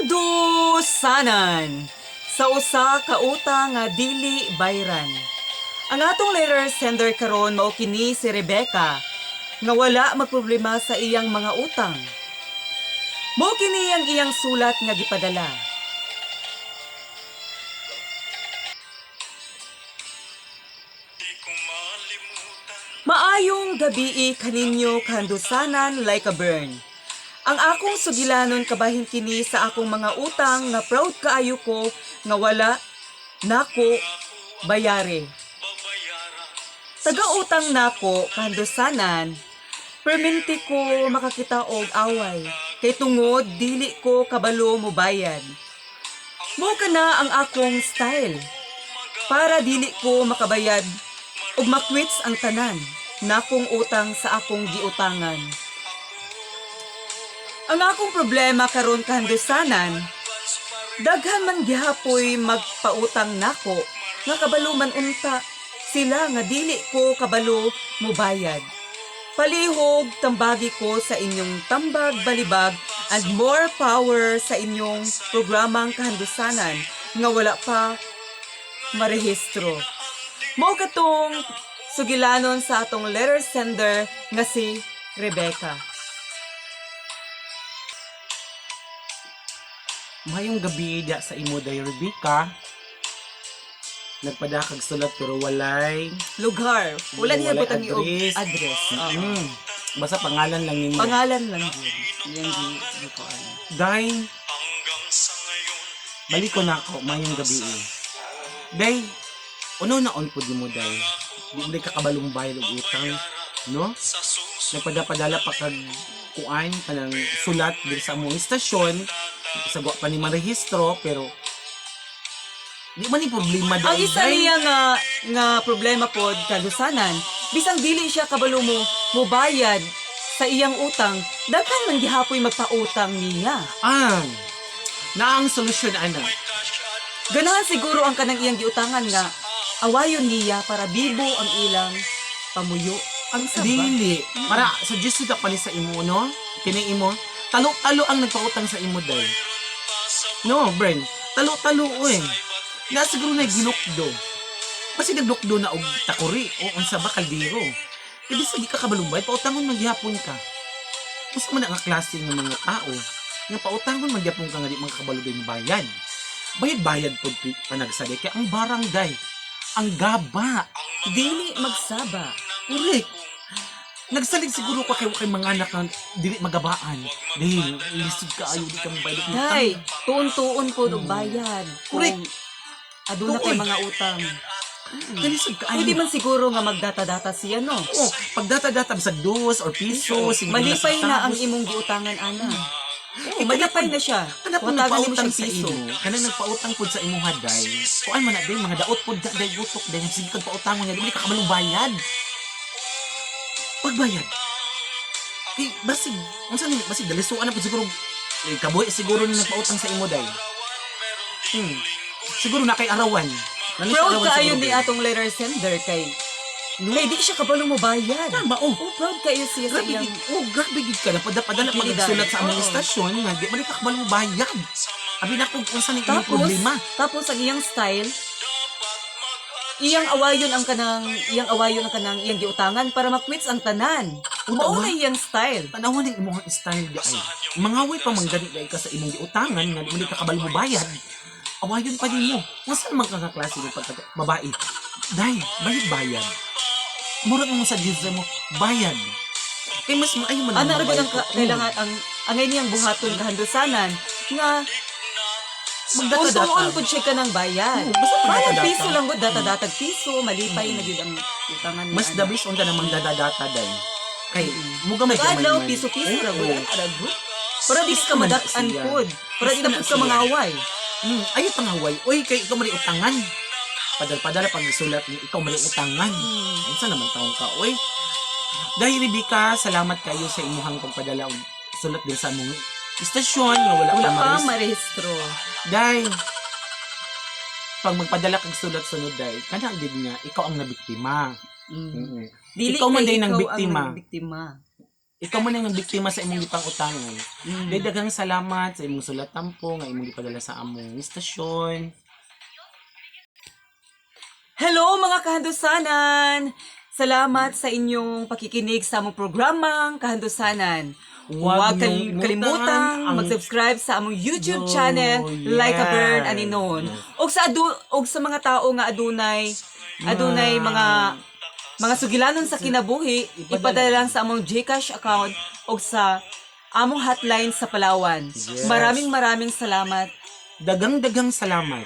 Kandusanan sa usa ka utang nga dili bayran. Ang atong letter sender karon mao kini si Rebecca nga wala magproblema sa iyang mga utang. Mao kini ang iyang sulat nga gipadala. Maayong gabi kaninyo kandusanan like a burn. Ang akong sugilanon kabahin kini sa akong mga utang nga proud kaayo ko nga wala nako bayari. Taga-utang nako kandusanan, perminti ko makakita og away kay tungod dili ko kabalo mo bayad. Mo kana ang akong style para dili ko makabayad ug makwits ang tanan nakong utang sa akong giutangan. Ang akong problema karon kandusanan, daghan man gihapoy magpautang nako nga kabalo man unta sila nga dili ko kabalo mobayad. Palihog tambagi ko sa inyong tambag balibag and more power sa inyong programang kahandusanan nga wala pa marehistro. Mao katong sugilanon sa atong letter sender nga si Rebecca. Mayong gabi da sa imo day Rebecca. Nagpadakag sulat pero walay Lugar. Wala niya walay butang i address. address. Basta pangalan lang nimo. Pangalan lang yun. Yan di ko ano. Day, balik ko na ako mayong gabi. Day, uno na on po di mo day. Di mo kakabalong bayad og utang, no? Nagpadala pa kag kuan kanang sulat diri sa among istasyon. Sagwa pa ni marehistro pero di man ni problema daw. Ang isa niya nga problema pod kadusanan, bisang dili siya kabalo mo mobayad sa iyang utang, daghan man gihapoy magpautang niya. Na ang solusyon ana. Ganahan siguro ang kanang iyang giutangan nga awayon niya para bibo ang ilang pamuyo. Ang saba. Dili. Para suggest ta pa ni sa imo no. Kini imo talo-talo ang nagpautang sa imo day. No, Bren. Talo-talo oy. Na siguro na gilukdo. Kasi naglukdo na og takuri o unsa ba kaldero. Ibig sabihin ka kabalumbay, pautangon man gihapon ka. Usa man ang klase ng mga tao nga pautangon man gihapon ka nga di man kabalubay bayad. Bayad-bayad pod panagsali kay ang barangay, ang gaba, Dili magsaba. correct. Nagsalig siguro ka kay mga anak na dili magabaan. Dahil lisod ka ayo di ka mabayad ng utang. Day, tuon-tuon po og bayad. Correct. Kung aduna kay Tuon. mga utang. Lisod ka ayo. Pwede man siguro nga magdata-data siya, no? Oh, pag data-data sa dos or piso, Malipay na ang imong giutangan, ana. Oo, malipay na siya. Kana po Watagan mo nagpautang siyang sa piso. imo, kana nagpautang pod sa imong haday. Kuan man na day mga daot pod day butok day sige kag pautangon niya dili ka kabalong bayad. Pagbayad. Kay basig, unsa ni basig dalisuan na pod siguro kabuhi siguro ni nagpautang sa imo day. Siguro na kay arawan. Proud kaayo ni atong letter sender kay di siya kabalo mo bayad. Tama, oh. Oh, proud kayo siya sa Grabe iyang gid. Oh, grabe gid ka. Padala magsulat sa among Oo. istasyon nga di man ka kabalong bayad. Abi na kung unsa ni iyong problema. Tapos ang iyang style, iyang awayon ang kanang iyang giutangan para makwits ang tanan. Mao na iyang style. Tanawan ng imong style di ay. Mangaway pa man gani ka sa imong giutangan nga di man ka kabalo mo bayad. Awayon pa nimo. Unsa man ka klase ng pagka babae? Dai, bayad. Murag mo sa Diyos mo, bayad. Kay mas maayo man. Ana ra gud ang kailangan ang niyang buhaton kahandusanan nga magdata-data. Untuon po siya ka ng bayad. Basta Bayad data-data. piso lang gud, data-datag piso, malipay na gud ang utangan niya. Mas the best on ka namang dadadata day. Kay muga may Adlaw gamay man. piso-piso ra gud Oo. ara gud. Para di ka Naman madak-an siya. pod. Para di na Naman pud ka siya. mangaway. Ayaw pangaway. Uy, kay ikaw mali utangan. Padala pag isulat ni ikaw mali utangan. Unsa naman taong ka, uy? Dahil Rebecca, salamat kayo sa imuhang pagpadala og sulat din sa among istasyon nga wala Wala pa pa maris. marehistro. Dahil pag magpadala kag sulat sunod dahil kana gid nga ikaw ang nabiktima. Dili Ikaw man kay din ang ikaw biktima. biktima. ikaw man ang biktima sa imong gipang utangan. Daghang salamat sa imong sulatan po nga imong gipadala sa among istasyon. Hello mga kahandusanan! Salamat sa inyong pakikinig sa among programang Kahandusanan. Huwag niyong kalimutang ang- mag-subscribe sa among YouTube Oh, channel, Like a Bird yes. Aninon. Og sa mga tao nga adunay mga sugilanon sa kinabuhi, ipadala lang sa among GCash account o sa among hotline sa Palawan. Yes. Maraming salamat. Daghang salamat.